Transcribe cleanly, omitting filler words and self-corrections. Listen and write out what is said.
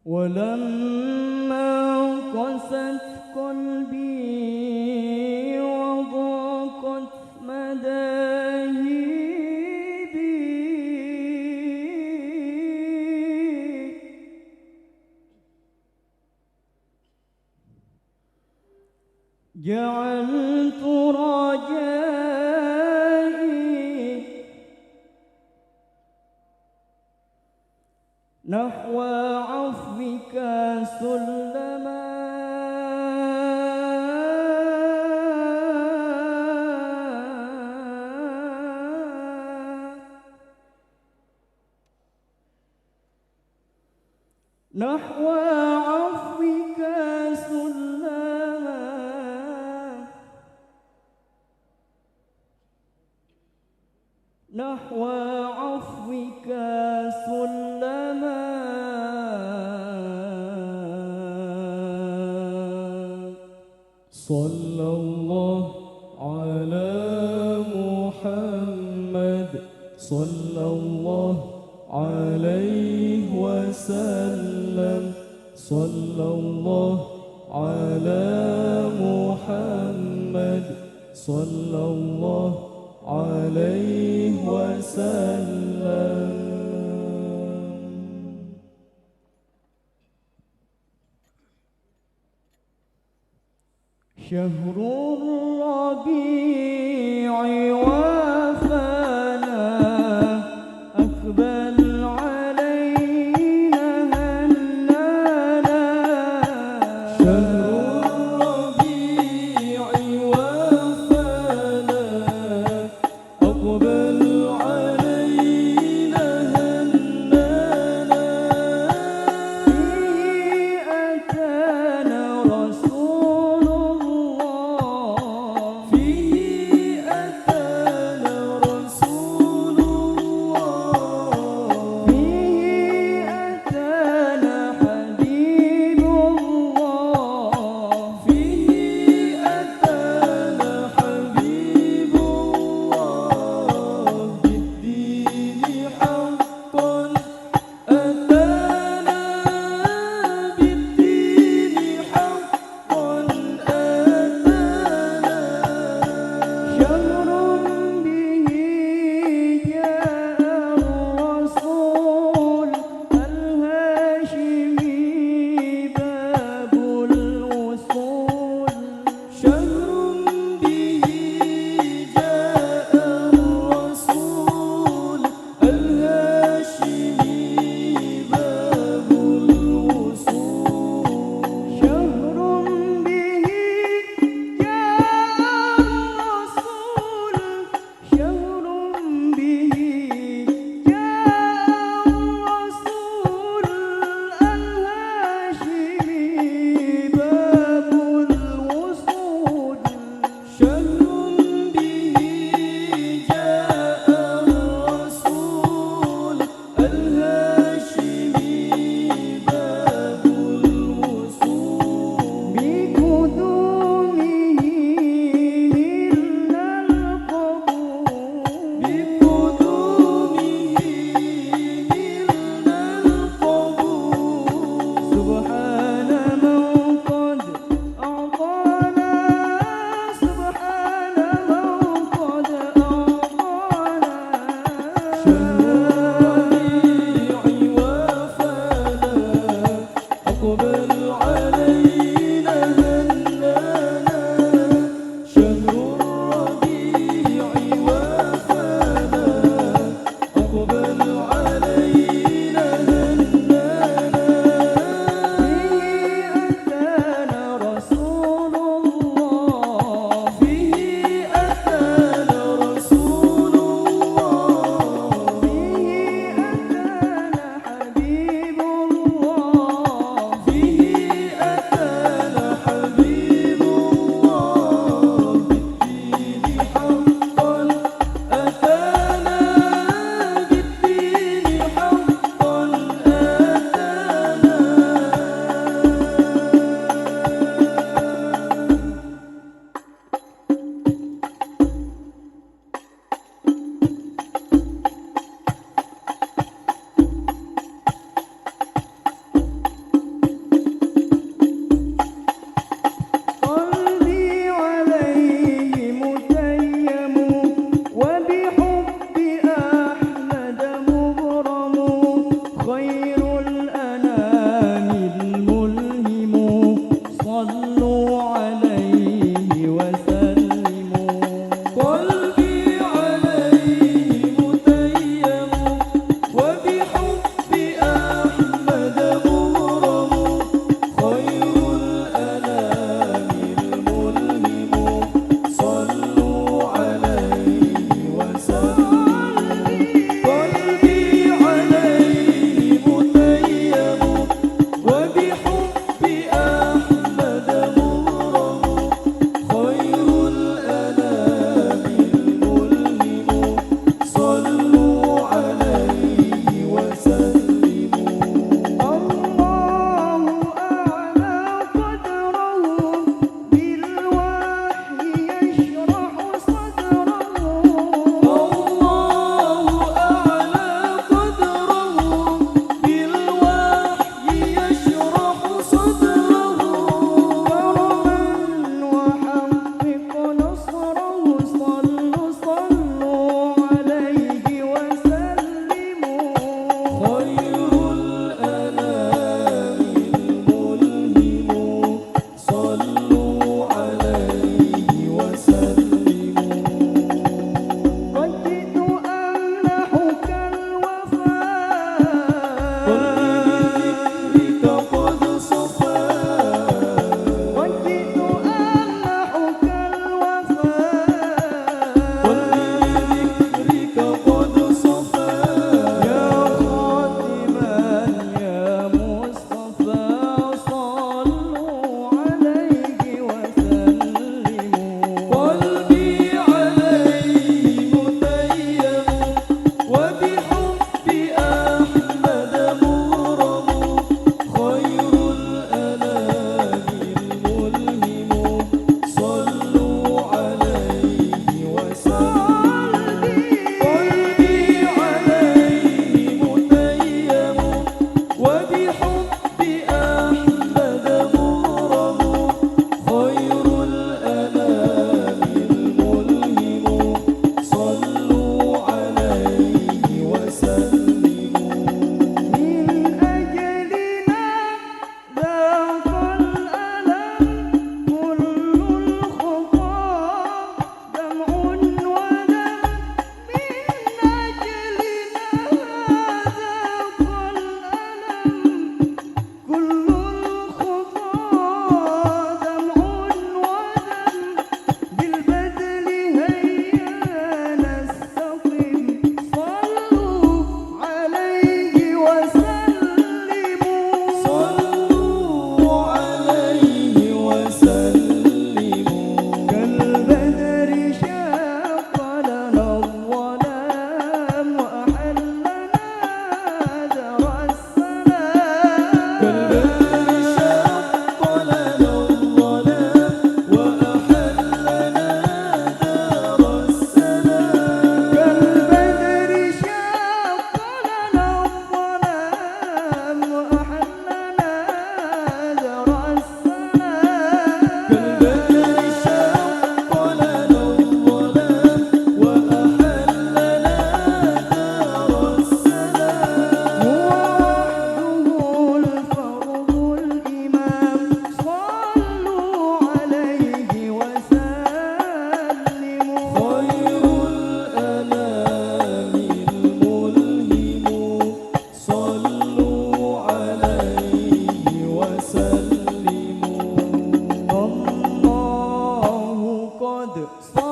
ولما قست قلبي وضاقت مذاهبي جعلت رجائي نحو عفوك سلما نحو عفوك سلما نحو عفوك سلما صلى الله على محمد صلى الله عليه وسلم صلى الله على محمد صلى الله عليه وسلم. شهر الربيع وافانا أقبل علينا هنانا شهر الربيع وافانا أقبل علينا هنانا فيه أتانا رسول فيه أتانا رسول الله فيه أتانا حبيب الله فيه أتانا حبيب الله بالدين حقا أتانا بالدين حقا أتانا شهر به جاء الرسول الهاشمي باب الوصول شهر به جاء الرسول الهاشمي باب الوصول شهر به جاء الرسول شهر به جاء الرسول الهاشمي باب الوصول شهر به جاء الرسول الهاشمي باب الوصول بقدومه نلنا القبول بقدومه نلنا القبول سبحان من قد أعطانا سبحان من قد أعطانا شهر الربيع وافانا أقبل علينا هنانا شهر الربيع وافانا أقبل علينا هنانا فيه أتانا رسول الله فيه أتانا رسول الله فيه أتانا حبيب الله فيه أتانا حبيب الله بالدين حقا أتانا بالدين صاد